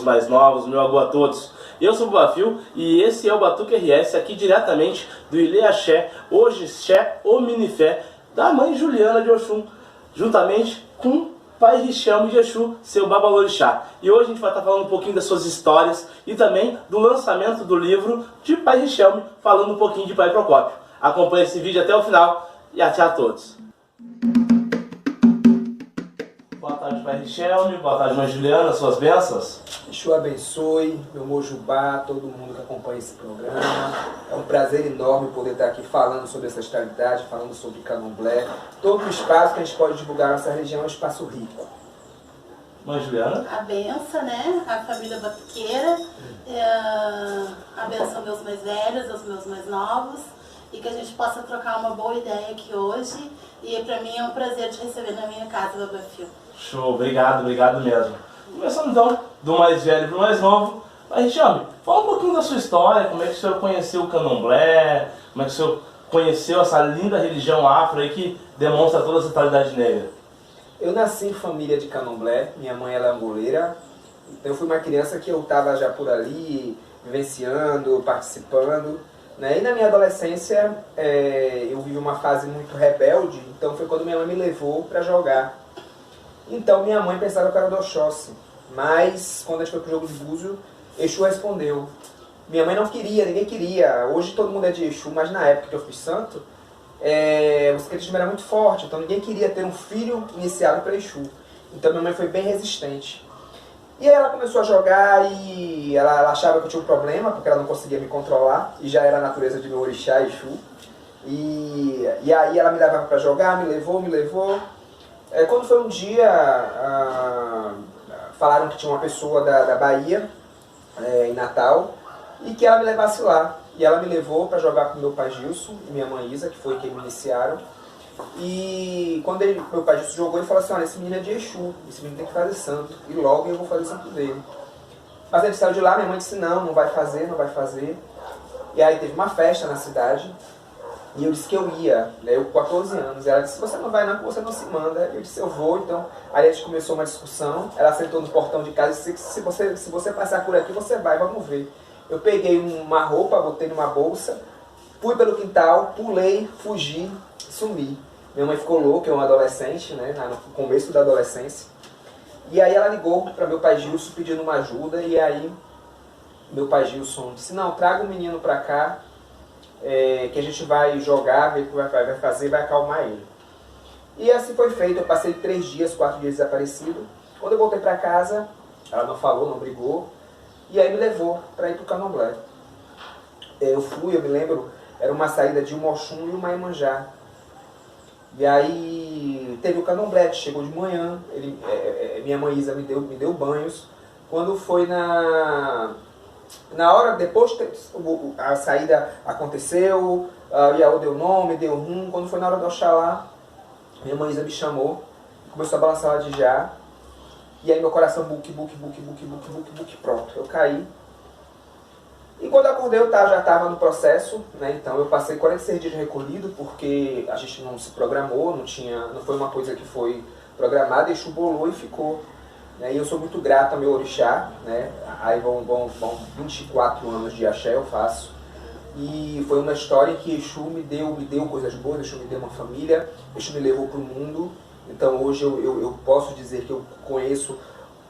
mais novos, meu alô a todos. Eu sou o Bafio e esse é o Batuque RS, aqui diretamente do Ilê Axé, hoje Xé, o Minifé, da mãe Juliana de Oxum, juntamente com Pai Rixelme de Exu, seu Babalorixá. E hoje a gente vai estar falando um pouquinho das suas histórias e também do lançamento do livro de Pai Rixelme, falando um pouquinho de Pai Procópio. Acompanhe esse vídeo até o final e até a todos. Boa tarde, Pai Rixelme. Boa tarde, mãe Juliana. Suas bênçãos? Exu abençoe, meu Mojubá, todo mundo que acompanha esse programa. É um prazer enorme poder estar aqui falando sobre ancestralidade, falando sobre candomblé. Todo o espaço que a gente pode divulgar nossa religião é um espaço rico. Mãe Juliana? A benção, né? A família batuqueira. A benção meus mais velhos, aos meus mais novos. E que a gente possa trocar uma boa ideia aqui hoje. E para mim é um prazer te receber na minha casa, Babafio. Show, obrigado mesmo. Começando então do mais velho para o mais novo. Mas, Rixelme, fala um pouquinho da sua história, como é que o senhor conheceu o candomblé, como é que o senhor conheceu essa linda religião afro aí que demonstra toda a totalidade negra. Eu nasci em família de candomblé, minha mãe ela é angoleira, então eu fui uma criança que eu estava já por ali, vivenciando, participando, né? E na minha adolescência eu vivi uma fase muito rebelde, então foi quando minha mãe me levou para jogar. Então minha mãe pensava que eu era do Oxóssi, mas quando a gente foi pro jogo de búzio, Exu respondeu. Minha mãe não queria, ninguém queria. Hoje todo mundo é de Exu, mas na época que eu fui santo, o secretismo era muito forte, então ninguém queria ter um filho iniciado para Exu. Então minha mãe foi bem resistente. E aí ela começou a jogar e ela achava que eu tinha um problema, porque ela não conseguia me controlar, e já era a natureza de meu orixá, Exu. E aí ela me levava para jogar, me levou. Quando foi um dia, falaram que tinha uma pessoa da Bahia, em Natal, e que ela me levasse lá. E ela me levou para jogar com meu pai Gilson e minha mãe Isa, que foi quem me iniciaram. E quando meu pai Gilson jogou, ele falou assim: olha, esse menino é de Exu, esse menino tem que fazer santo, e logo eu vou fazer santo dele. Mas ele saiu de lá, minha mãe disse: não vai fazer. E aí teve uma festa na cidade, e eu disse que eu ia, né, eu com 14 anos. E ela disse: você não vai não, você não se manda. Eu disse: eu vou. Então aí a gente começou uma discussão, ela sentou no portão de casa e disse: se você passar por aqui, você vai, vamos ver. Eu peguei uma roupa, botei numa bolsa, fui pelo quintal, pulei, fugi, sumi. Minha mãe ficou louca, eu um adolescente, né, no começo da adolescência. E aí ela ligou para meu pai Gilson pedindo uma ajuda, e aí meu pai Gilson disse: não, traga o menino para cá, que a gente vai jogar, ver o que vai fazer, vai acalmar ele. E assim foi feito. Eu passei 4 dias desaparecido. Quando eu voltei para casa, ela não falou, não brigou, e aí me levou para ir para o candomblé. Eu me lembro, era uma saída de um Oxum e uma Iemanjá. E aí teve o candomblé, que chegou de manhã, minha mãe Isa me deu banhos. Quando foi na hora, depois a saída aconteceu, o Iaô deu nome, deu rum. Quando foi na hora do Oxalá, minha mãe Isa me chamou, começou a balançar ela de já. E aí meu coração buque, pronto, eu caí. E quando eu acordei eu já estava no processo, né? Então eu passei 46 dias recolhido, porque a gente não se programou, não foi uma coisa que foi programada, Exu bolou e ficou. E eu sou muito grato ao meu orixá, né? Aí vão 24 anos de axé eu faço. E foi uma história em que Exu me deu coisas boas, Exu me deu uma família, Exu me levou para o mundo. Então hoje eu posso dizer que eu conheço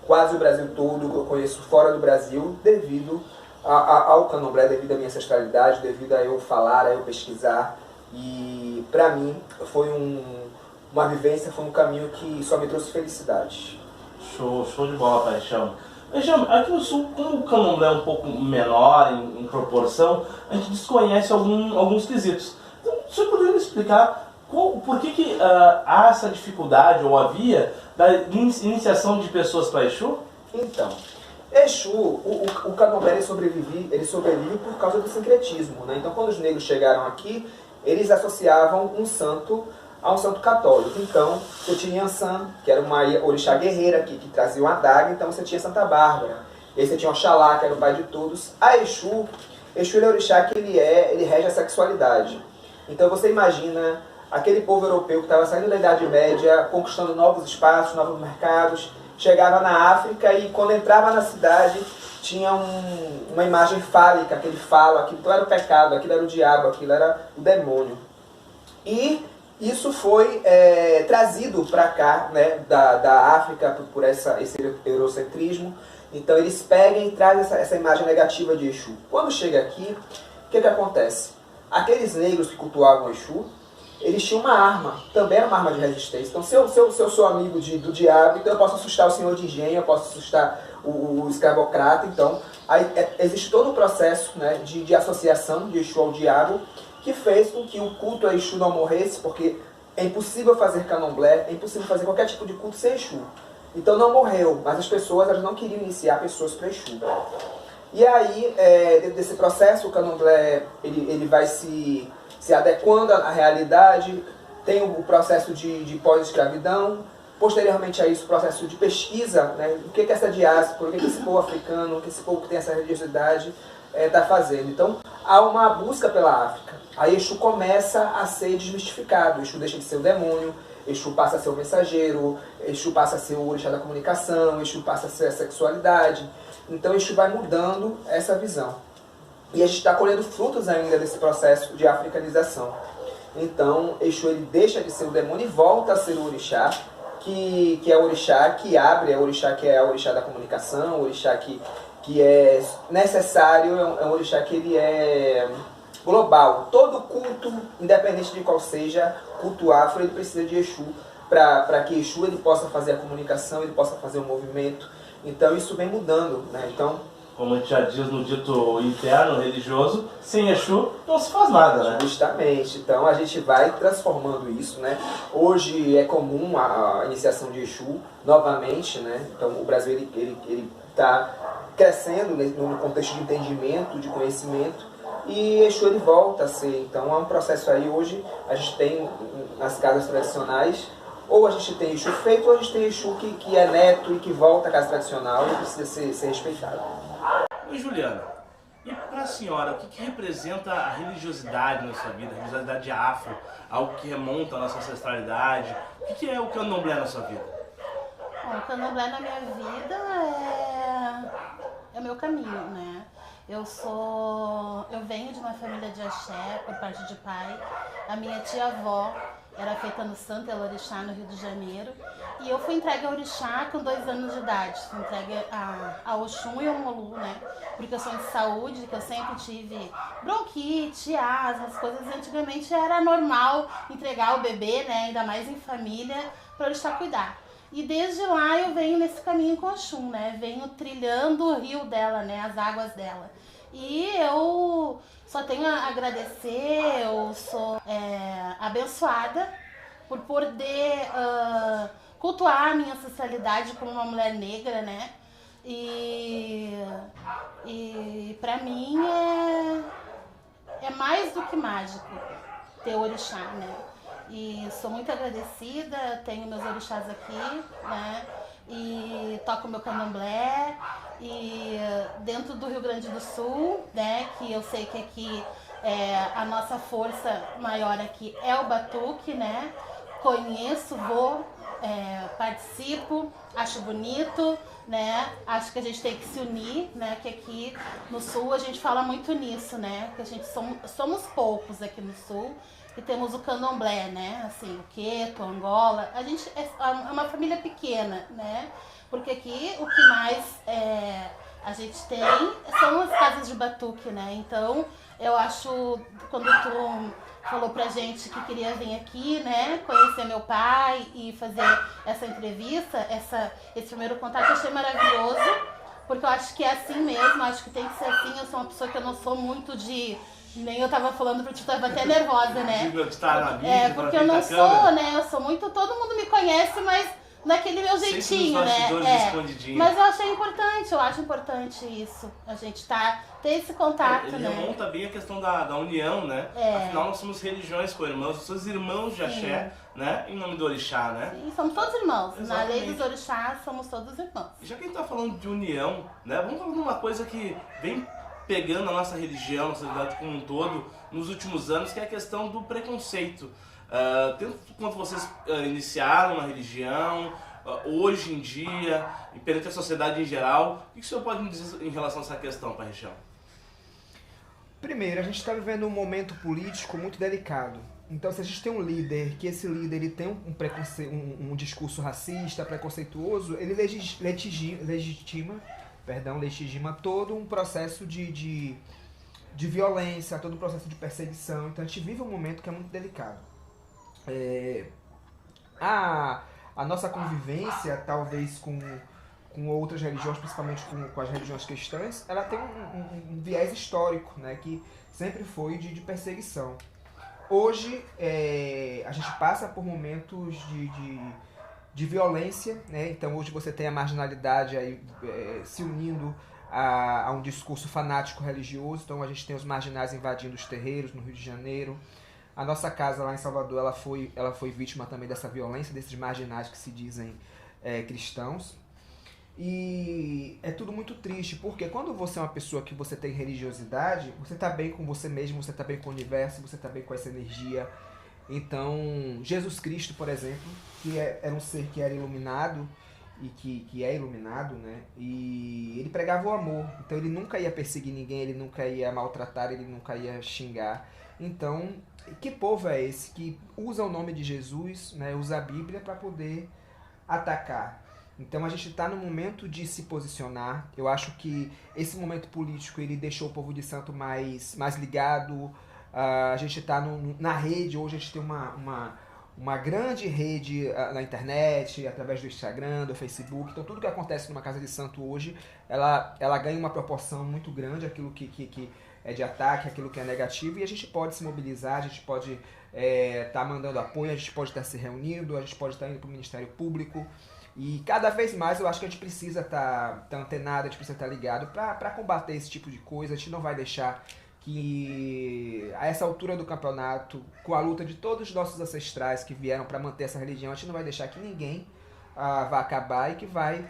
quase o Brasil todo, que eu conheço fora do Brasil, devido ao candomblé, devido à minha ancestralidade, devido a eu falar, a eu pesquisar. E para mim foi uma vivência, foi um caminho que só me trouxe felicidade. Show de bola, Pai Rixelme. Aqui no Sul, como o candomblé é um pouco menor em proporção, a gente desconhece alguns quesitos. Então, o senhor poderia me explicar por que há essa dificuldade, ou havia, da iniciação de pessoas para Exu? Então, Exu, o candomblé ele sobrevive por causa do sincretismo, né? Então, quando os negros chegaram aqui, eles associavam um santo a um santo católico. Então, você tinha Yansan, que era uma orixá guerreira que trazia uma adaga, então você tinha Santa Bárbara. E aí você tinha Oxalá, que era o pai de todos. A Exu ele é orixá que ele rege a sexualidade. Então você imagina aquele povo europeu que estava saindo da Idade Média, conquistando novos espaços, novos mercados, chegava na África e quando entrava na cidade tinha uma imagem fálica, aquele falo, aquilo era o pecado, aquilo era o diabo, aquilo era o demônio. E isso foi trazido para cá, né, da África por esse eurocentrismo. Então eles pegam e trazem essa imagem negativa de Exu. Quando chega aqui, o que acontece? Aqueles negros que cultuavam Exu, eles tinham uma arma, também era uma arma de resistência. Então se eu sou amigo do diabo, então eu posso assustar o senhor de engenho, eu posso assustar o escravocrata. Então aí, existe todo o processo, né, de associação de Exu ao diabo, que fez com que o culto a Exu não morresse, porque é impossível fazer candomblé, é impossível fazer qualquer tipo de culto sem Exu. Então não morreu, mas as pessoas elas não queriam iniciar pessoas para Exu. E aí, dentro desse processo, o candomblé ele vai se adequando à realidade, tem o processo de pós-escravidão, posteriormente a isso o processo de pesquisa, né, o que essa diáspora, o que esse povo africano, o que esse povo que tem essa religiosidade está fazendo. Então há uma busca pela África. Aí Exu começa a ser desmistificado, Exu deixa de ser o demônio, Exu passa a ser o mensageiro, Exu passa a ser o orixá da comunicação, Exu passa a ser a sexualidade. Então Exu vai mudando essa visão. E a gente está colhendo frutos ainda desse processo de africanização. Então Exu ele deixa de ser o demônio e volta a ser o orixá, que é o orixá que abre, é o orixá que é o orixá da comunicação, o orixá que é necessário, é um orixá que ele é global. Todo culto, independente de qual seja, culto afro, ele precisa de Exu, para que Exu ele possa fazer a comunicação, ele possa fazer o movimento. Então isso vem mudando, né? Então, como a gente já diz no dito interno religioso, sem Exu não se faz nada, né? Justamente. Então a gente vai transformando isso, né? Hoje é comum a iniciação de Exu novamente, né? Então o Brasil ele está crescendo no contexto de entendimento, de conhecimento, e Exu ele volta a ser. Então é um processo aí. Hoje a gente tem nas casas tradicionais, ou a gente tem Exu feito, ou a gente tem Exu que é neto e que volta à casa tradicional e precisa ser respeitado. E Juliana, e para a senhora, o que representa a religiosidade na sua vida, a religiosidade afro, algo que remonta à nossa ancestralidade? O que é o candomblé na sua vida? Bom, o candomblé na minha vida é o meu caminho, né? Eu venho de uma família de axé, por parte de pai. A minha tia-avó era feita no Santo Elorixá, no Rio de Janeiro. E eu fui entregue ao Orixá com 2 anos de idade. Fui entregue a Oxum e ao Molu, né? Por questões de saúde, que eu sempre tive bronquite, asma, as coisas. Antigamente era normal entregar o bebê, né? Ainda mais em família, para o Orixá cuidar. E desde lá eu venho nesse caminho com a Oxum, né? Venho trilhando o rio dela, né? As águas dela. E eu só tenho a agradecer, eu sou abençoada por poder cultuar a minha ancestralidade como uma mulher negra, né? E pra mim é mais do que mágico ter orixá, né? E sou muito agradecida, tenho meus orixás aqui, né? E toco meu candomblé, e dentro do Rio Grande do Sul, né? Que eu sei que aqui a nossa força maior aqui é o batuque, né? Conheço, vou, participo, acho bonito, né? Acho que a gente tem que se unir, né? Que aqui no Sul a gente fala muito nisso, né? Que a gente somos poucos aqui no Sul. E temos o candomblé, né? Assim, o Queto, Angola. A gente é uma família pequena, né? Porque aqui o que mais a gente tem são as casas de batuque, né? Então, eu acho, quando tu falou pra gente que queria vir aqui, né? Conhecer meu pai e fazer essa entrevista, esse primeiro contato, eu achei maravilhoso. Porque eu acho que é assim mesmo, acho que tem que ser assim. Eu sou uma pessoa que eu não sou muito de... Nem eu tava falando pra ti, tu tava até nervosa, né? Porque eu não sou, né? Eu sou muito... Todo mundo me conhece, mas naquele meu jeitinho, né? Mas eu achei importante, eu acho importante isso. A gente ter esse contato, ele né? Ele remonta bem a questão da união, né? Afinal, nós somos religiões co-irmãos, somos irmãos de axé, né? Em nome do orixá, né? Sim, somos todos irmãos. Exatamente. Na lei dos orixás, somos todos irmãos. Já que a gente tá falando de união, né? Vamos falar de uma coisa que vem pegando a nossa religião, a nossa sociedade como um todo, nos últimos anos, que é a questão do preconceito. Tanto quando vocês iniciaram uma religião, hoje em dia, e perante a sociedade em geral. O que o senhor pode me dizer em relação a essa questão, Padre Richão? Primeiro, a gente está vivendo um momento político muito delicado. Então, se a gente tem um líder, que esse líder ele tem um discurso racista, preconceituoso, ele legitima todo um processo de violência, todo um processo de perseguição. Então, a gente vive um momento que é muito delicado. A nossa convivência, talvez com outras religiões, principalmente com as religiões cristãs, ela tem um viés histórico, né, que sempre foi de perseguição. Hoje, a gente passa por momentos de violência, né? Então hoje você tem a marginalidade aí, se unindo a um discurso fanático religioso. Então a gente tem os marginais invadindo os terreiros no Rio de Janeiro. A nossa casa lá em Salvador, ela foi vítima também dessa violência, desses marginais que se dizem cristãos. E é tudo muito triste, porque quando você é uma pessoa que você tem religiosidade, você está bem com você mesmo, você está bem com o universo, você está bem com essa energia. Então, Jesus Cristo, por exemplo, que era um ser que era iluminado e que é iluminado, né? E ele pregava o amor, então ele nunca ia perseguir ninguém, ele nunca ia maltratar, ele nunca ia xingar. Então, que povo é esse que usa o nome de Jesus, né? Usa a Bíblia para poder atacar? Então a gente está no momento de se posicionar. Eu acho que esse momento político ele deixou o povo de santo mais ligado. A gente está na rede, hoje a gente tem uma grande rede na internet, através do Instagram, do Facebook. Então tudo que acontece numa casa de santo hoje, ela ganha uma proporção muito grande, aquilo que é de ataque, aquilo que é negativo, e a gente pode se mobilizar, a gente pode estar mandando apoio, a gente pode estar se reunindo, a gente pode estar indo para o Ministério Público. E cada vez mais eu acho que a gente precisa estar antenado, a gente precisa estar ligado para combater esse tipo de coisa. A gente não vai deixar que a essa altura do campeonato, com a luta de todos os nossos ancestrais que vieram para manter essa religião, a gente não vai deixar que ninguém vá acabar e que vai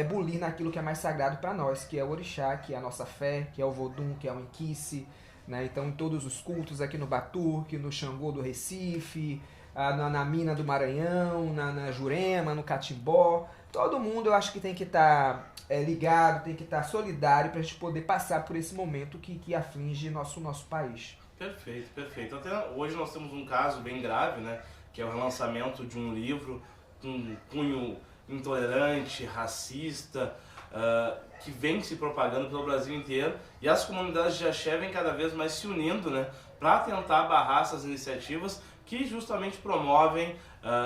bulir naquilo que é mais sagrado para nós, que é o orixá, que é a nossa fé, que é o vodum, que é o inquice, né? Então em todos os cultos aqui no Batuque, no Xangô do Recife, na Mina do Maranhão, na Jurema, no Catimbó. Todo mundo eu acho que tem que estar ligado, tem que estar solidário para a gente poder passar por esse momento que aflige nosso país. Perfeito, perfeito. Até hoje nós temos um caso bem grave, né? Que é o relançamento de um livro com cunho intolerante, racista, que vem se propagando pelo Brasil inteiro, e as comunidades de axé vêm cada vez mais se unindo, né? Para tentar barrar essas iniciativas que justamente promovem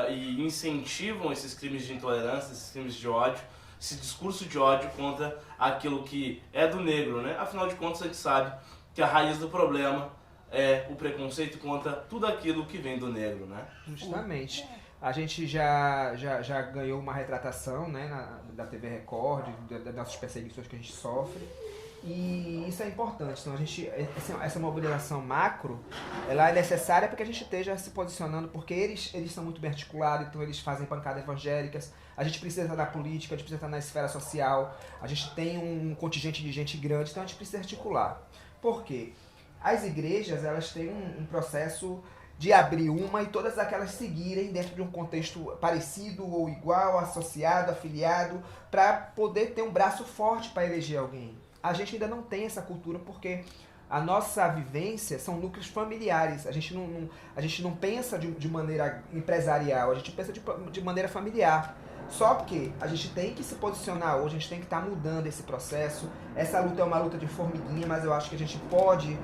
e incentivam esses crimes de intolerância, esses crimes de ódio, esse discurso de ódio contra aquilo que é do negro, né? Afinal de contas, a gente sabe que a raiz do problema é o preconceito contra tudo aquilo que vem do negro, né? Justamente. A gente já ganhou uma retratação, né, da TV Record, das nossas perseguições que a gente sofre. E isso é importante. Então essa mobilização macro, ela é necessária para que a gente esteja se posicionando, porque eles são muito bem articulados, então eles fazem pancadas evangélicas. A gente precisa estar na política, a gente precisa estar na esfera social, a gente tem um contingente de gente grande, então a gente precisa articular. Por quê? As igrejas, elas têm um processo de abrir uma e todas aquelas seguirem dentro de um contexto parecido ou igual, associado, afiliado, para poder ter um braço forte para eleger alguém. A gente ainda não tem essa cultura porque a nossa vivência são núcleos familiares. A gente não pensa de maneira empresarial, a gente pensa de maneira familiar. Só que a gente tem que se posicionar hoje, a gente tem que estar mudando esse processo. Essa luta é uma luta de formiguinha, mas eu acho que a gente pode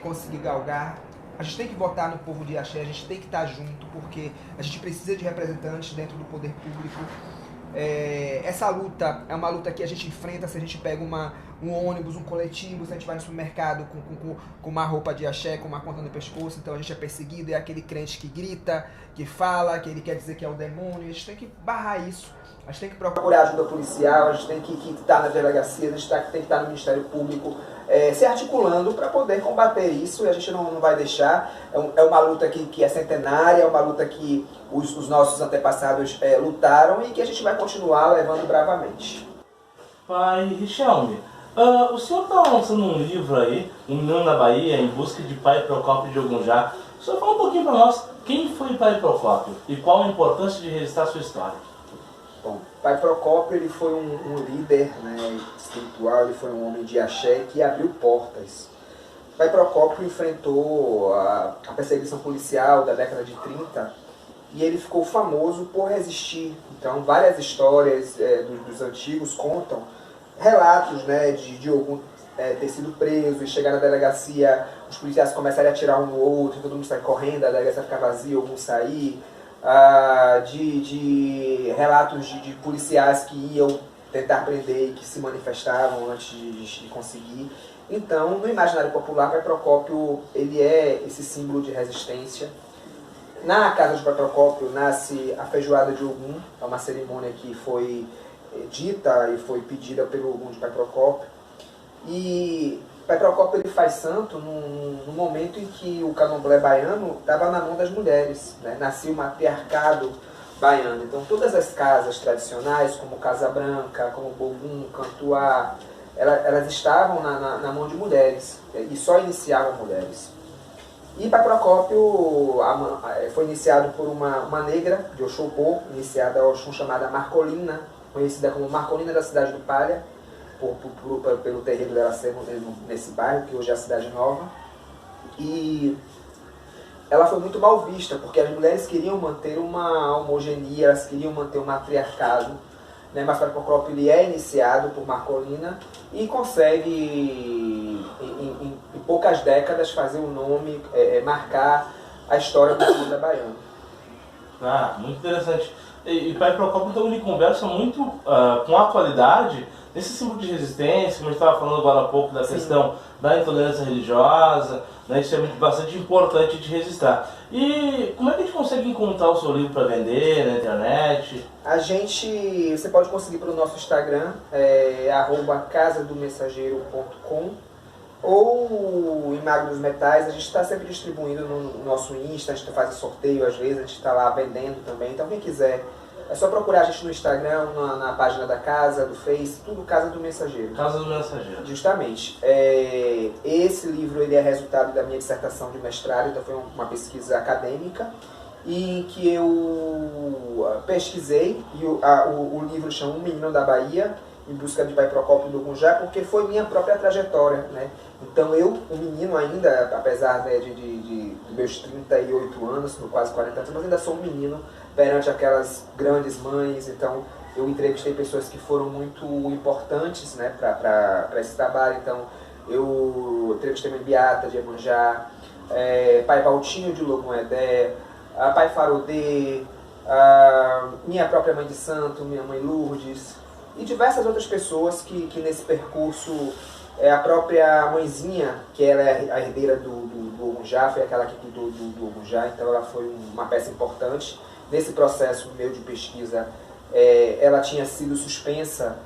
conseguir galgar. A gente tem que votar no povo de axé, a gente tem que estar junto, porque a gente precisa de representantes dentro do poder público. Essa luta é uma luta que a gente enfrenta se a gente pega um ônibus, um coletivo, se a gente vai no supermercado com uma roupa de axé, com uma conta no pescoço, então a gente é perseguido, é aquele crente que grita, que fala, que ele quer dizer que é o demônio. A gente tem que barrar isso, a gente tem que procurar ajuda policial, a gente tem que estar na delegacia, a gente tem que estar no Ministério Público, se articulando para poder combater isso, e a gente não vai deixar. É uma luta que é centenária, é uma luta que os nossos antepassados lutaram e que a gente vai continuar levando bravamente. Pai Richelme, o senhor está lançando um livro aí, Um Menino na Bahia, em busca de Pai Procópio de Ogunjá. O senhor fala um pouquinho para nós quem foi Pai Procópio e qual a importância de registrar sua história. Pai Procópio ele foi um líder, né, espiritual, ele foi um homem de axé que abriu portas. Pai Procópio enfrentou a perseguição policial da década de 30 e ele ficou famoso por resistir. Então várias histórias dos antigos contam relatos, né, de algum ter sido preso e chegar na delegacia, os policiais começarem a atirar um no outro, todo mundo sai correndo, a delegacia ficar vazia, alguns sair. De relatos de policiais que iam tentar prender e que se manifestavam antes de conseguir. Então, no imaginário popular, Pai Procópio ele é esse símbolo de resistência. Na casa de Pai Procópio nasce a feijoada de Ogum, é uma cerimônia que foi dita e foi pedida pelo Ogum de Pai Procópio. E Pai Procópio ele faz santo no momento em que o candomblé baiano estava na mão das mulheres, né? Nascia o matriarcado baiano. Então todas as casas tradicionais, como Casa Branca, como Bogum, Cantuá, elas estavam na mão de mulheres e só iniciavam mulheres. E Pai Procópio foi iniciado por uma negra de Oxobô, iniciada a Oxum, chamada Marcolina, conhecida como Marcolina da cidade do Palha, pelo terreiro dela ser nesse bairro, que hoje é a Cidade Nova. E ela foi muito mal vista, porque as mulheres queriam manter uma homogeneia, elas queriam manter um matriarcado, né? Mas Pai Procópio ele é iniciado por Marcolina e consegue, em poucas décadas, fazer um nome, marcar a história do candomblé baiano. Muito interessante. E Pai Procópio, então, ele conversa muito com a atualidade, nesse símbolo de resistência, como a gente estava falando agora há pouco da questão da intolerância religiosa, né, isso é bastante importante de registrar. E como é que a gente consegue encontrar o seu livro para vender na internet? Você pode conseguir pelo nosso Instagram, @casadomensageiro.com, ou em Magno dos Metais. A gente está sempre distribuindo no nosso Insta, a gente faz sorteio às vezes, a gente está lá vendendo também. Então quem quiser, é só procurar a gente no Instagram, na página da casa, do Face, tudo Casa do Mensageiro. Casa do Mensageiro. Justamente. Esse livro ele é resultado da minha dissertação de mestrado, então foi uma pesquisa acadêmica, e que eu pesquisei, e o livro chama Um Menino da Bahia, em busca de Pai Procópio do Ogunjá, porque foi minha própria trajetória, né? Então eu, um menino ainda, apesar, né, de meus 38 anos, quase 40 anos, mas ainda sou um menino perante aquelas grandes mães. Então eu entrevistei pessoas que foram muito importantes, né, para esse trabalho. Então eu entrevistei Mãe Beata de Iemanjá, Pai Valtinho de Logoedé, Pai Farodê, minha própria Mãe de Santo, minha Mãe Lourdes, e diversas outras pessoas que nesse percurso, a própria mãezinha, que ela é a herdeira do Ogunjá, foi aquela que cuidou do Ogunjá, então ela foi uma peça importante. Nesse processo meu de pesquisa, ela tinha sido suspensa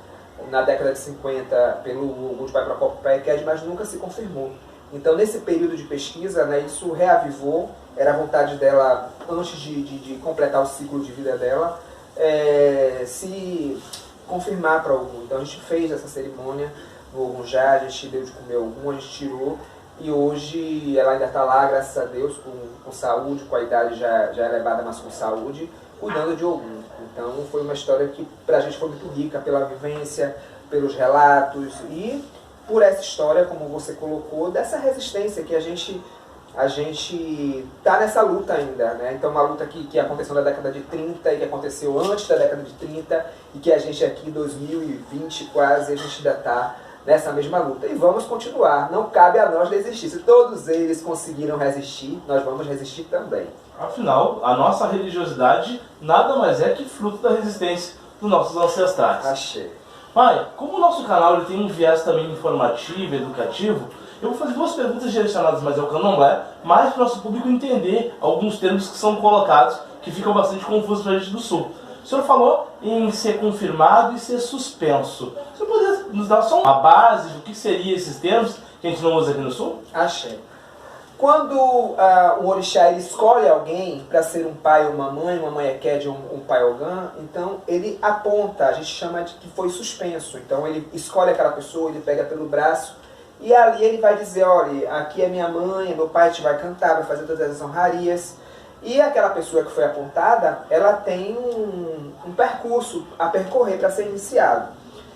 na década de 50 pelo Ogum de Pai Procópio Paeked, mas nunca se confirmou. Então nesse período de pesquisa, né, isso reavivou, era a vontade dela, antes de completar o ciclo de vida dela, se confirmar para Ogum. Então a gente fez essa cerimônia no Ogunjá, a gente deu de comer Ogum, a gente tirou, e hoje ela ainda está lá, graças a Deus, com saúde, com a idade já elevada, mas com saúde, cuidando de Ogum. Então foi uma história que para a gente foi muito rica, pela vivência, pelos relatos e por essa história, como você colocou, dessa resistência que a gente está nessa luta ainda, né? Então uma luta que aconteceu na década de 30 e que aconteceu antes da década de 30 e que a gente aqui em 2020 quase, a gente ainda está nessa mesma luta. E vamos continuar, não cabe a nós desistir. Se todos eles conseguiram resistir, nós vamos resistir também. Afinal, a nossa religiosidade nada mais é que fruto da resistência dos nossos ancestrais. Achei. Pai, como o nosso canal ele tem um viés também informativo, educativo, eu vou fazer duas perguntas direcionadas mais ao candomblé, mais para o nosso público entender alguns termos que são colocados, que ficam bastante confusos para a gente do Sul. O senhor falou em ser confirmado e ser suspenso. O senhor poderia nos dar só uma base do que seriam esses termos que a gente não usa aqui no Sul? Achei. Quando o orixá ele escolhe alguém para ser um pai ou uma mãe Eked ou um pai Ogã, então ele aponta, a gente chama de que foi suspenso. Então ele escolhe aquela pessoa, ele pega pelo braço e ali ele vai dizer, olha, aqui é minha mãe, meu pai te vai cantar, vai fazer todas as honrarias. E aquela pessoa que foi apontada, ela tem um percurso a percorrer para ser iniciado.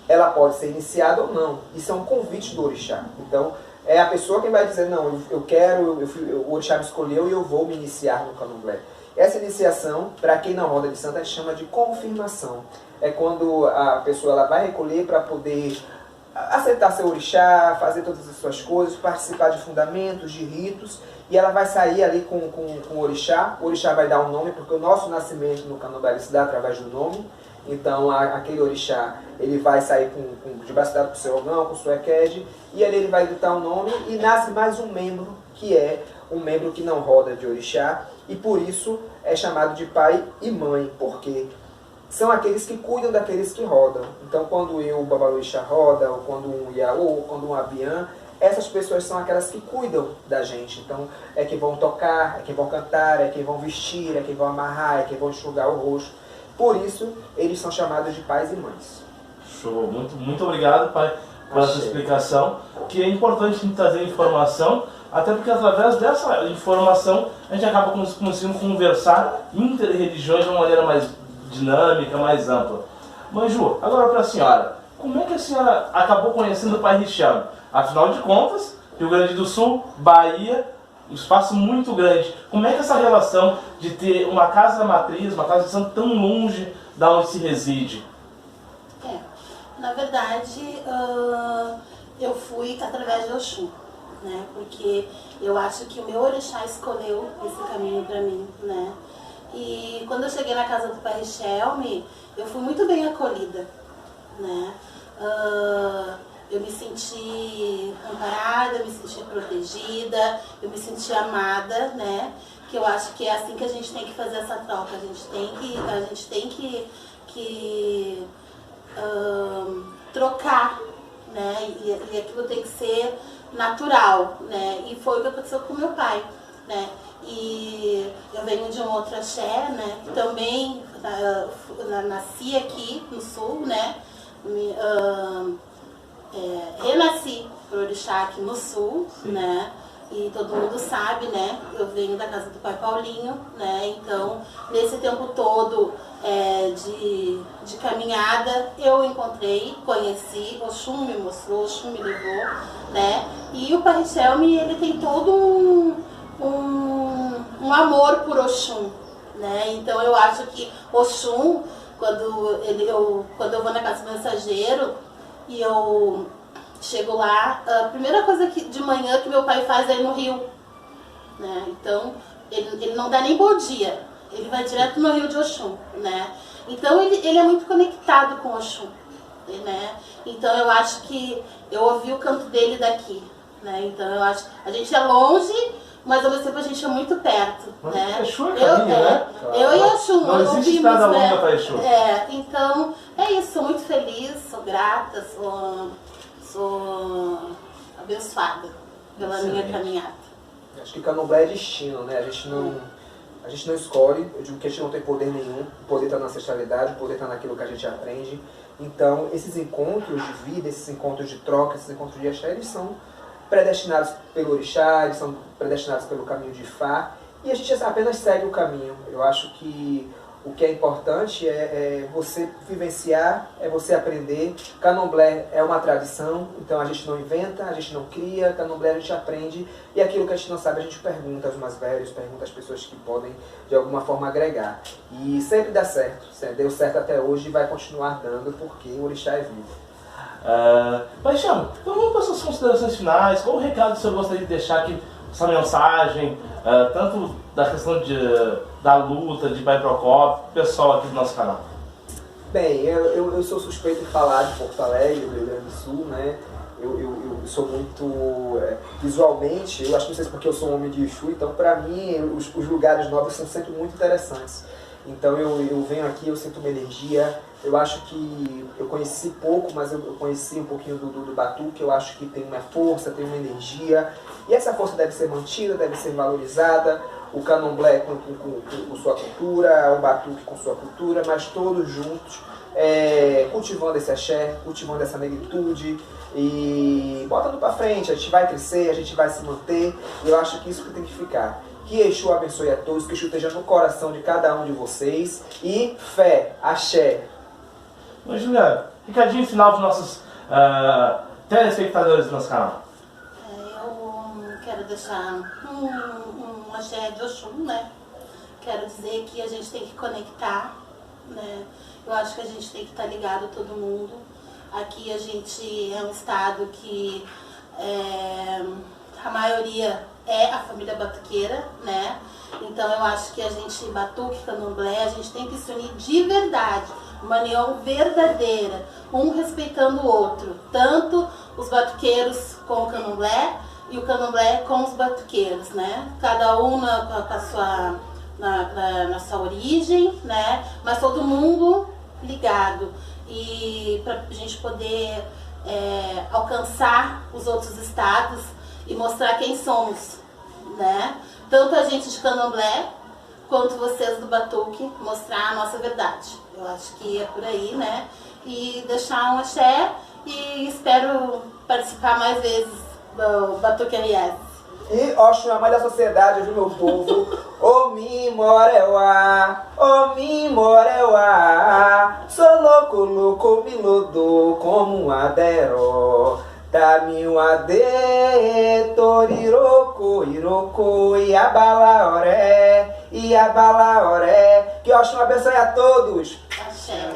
Ela pode ser iniciada ou não. Isso é um convite do orixá. Então, é a pessoa quem vai dizer, não, eu quero, o orixá me escolheu e eu vou me iniciar no candomblé. Essa iniciação, para quem não roda de santo, a gente chama de confirmação. É quando a pessoa ela vai recolher para poder aceitar seu orixá, fazer todas as suas coisas, participar de fundamentos, de ritos, e ela vai sair ali com o orixá vai dar um nome, porque o nosso nascimento no candomblé se dá através do nome. Então aquele orixá, ele vai sair de braço dado com o seu ogão, com o seu equede, e ali ele vai gritar um nome e nasce mais um membro, que é um membro que não roda de orixá, e por isso é chamado de pai e mãe, porque são aqueles que cuidam daqueles que rodam. Então quando o babalorixá roda, ou quando um Iaô, ou quando um Abiã, essas pessoas são aquelas que cuidam da gente. Então é que vão tocar, é que vão cantar, é que vão vestir, é que vão amarrar, é que vão enxugar o rosto. Por isso, eles são chamados de pais e mães. Show! Muito obrigado, pai, por essa explicação, que é importante a gente trazer informação, até porque através dessa informação a gente acaba conseguindo conversar inter-religiões de uma maneira mais dinâmica, mais ampla. Mãe Ju, agora para a senhora, como é que a senhora acabou conhecendo o pai Richelme? Afinal de contas, Rio Grande do Sul, Bahia, um espaço muito grande. Como é que essa relação de ter uma casa matriz, uma casa de santo tão longe da onde se reside? Na verdade, eu fui através de Oxum, né? Porque eu acho que o meu orixá escolheu esse caminho para mim, né? E quando eu cheguei na casa do pai Richelme, eu fui muito bem acolhida, né? Eu me senti amparada, eu me senti protegida, eu me senti amada, né? Que eu acho que é assim que a gente tem que fazer essa troca. A gente tem que trocar, né? E aquilo tem que ser natural, né? E foi o que aconteceu com meu pai, né? E eu venho de um outro axé, né? Também nasci aqui no sul, né? Renasci pro orixá aqui no sul, né? E todo mundo sabe, né? Eu venho da casa do pai Paulinho, né? Então, nesse tempo todo de caminhada, eu encontrei, conheci, Oxum me mostrou, Oxum me levou, né? E o pai Richelme, ele tem todo um amor por Oxum, né? Então, eu acho que Oxum, quando eu vou na casa do mensageiro, e eu chego lá, a primeira coisa de manhã que meu pai faz é ir no rio, né? Então, ele não dá nem bom dia, ele vai direto no rio de Oxum, né? Então, ele é muito conectado com Oxum, né? Então, eu acho que eu ouvi o canto dele daqui, né? Então, eu acho a gente é longe, mas ao mesmo tempo a gente é muito perto, mas né? Exu é caminho, né? Eu e Oxum, não existe estrada longa para Exu. Então, é isso, sou muito feliz, sou grata, sou abençoada pela minha caminhada. Acho que candomblé é destino, né? A gente não escolhe, eu digo que a gente não tem poder nenhum, o poder está na ancestralidade, o poder está naquilo que a gente aprende. Então, esses encontros de vida, esses encontros de troca, esses encontros de axé, eles são predestinados pelo orixá, eles são predestinados pelo caminho de Ifá, e a gente apenas segue o caminho. Eu acho que o que é importante é você vivenciar, é você aprender. Candomblé é uma tradição, então a gente não inventa, a gente não cria, candomblé a gente aprende, e aquilo que a gente não sabe a gente pergunta aos mais velhos, pergunta às pessoas que podem de alguma forma agregar. E sempre dá certo, deu certo até hoje e vai continuar dando, porque o orixá é vivo. Paixão, então vamos para as suas considerações finais. Qual o recado que o senhor gostaria de deixar aqui, essa mensagem, tanto da questão da luta de Pai Procópio, pessoal aqui do nosso canal? Bem, eu sou suspeito de falar de Porto Alegre, do Rio Grande do Sul, né? Eu sou muito visualmente, eu acho que não sei se porque eu sou um homem de Exu, então para mim os lugares novos são sempre muito interessantes. Então eu venho aqui, eu sinto uma energia, eu acho que eu conheci pouco, mas eu conheci um pouquinho do batuque, eu acho que tem uma força, tem uma energia, e essa força deve ser mantida, deve ser valorizada, o candomblé com sua cultura, o batuque com sua cultura, mas todos juntos, cultivando esse axé, cultivando essa negritude, e botando pra frente, a gente vai crescer, a gente vai se manter, e eu acho que isso que tem que ficar. Que Exu abençoe a todos, que Exu esteja no coração de cada um de vocês. E fé, axé. Mas, Juliana, recadinho final para os nossos telespectadores do nosso canal. Eu quero deixar um axé de Oxum, né? Quero dizer que a gente tem que conectar, né? Eu acho que a gente tem que estar ligado todo mundo. Aqui a gente é um estado que a maioria é a família batuqueira, né? Então eu acho que a gente, batuque, candomblé, a gente tem que se unir de verdade, uma união verdadeira, um respeitando o outro, tanto os batuqueiros com o candomblé e o candomblé com os batuqueiros, né? Cada um na sua origem, né? Mas todo mundo ligado, e para a gente poder alcançar os outros estados e mostrar quem somos, né? Tanto a gente de candomblé quanto vocês do batuque, mostrar a nossa verdade. Eu acho que é por aí, né? E deixar um axé, e espero participar mais vezes do Batuque RS. E Oxum é a mãe da sociedade, viu, meu povo? Omi Moreuá, Omi Moreuá, sou louco, louco, milodô, como um adero. Tami um ade, toriroko, iroko, iabala oré, iabala oré. Que Oxum abençoe a todos. Axé.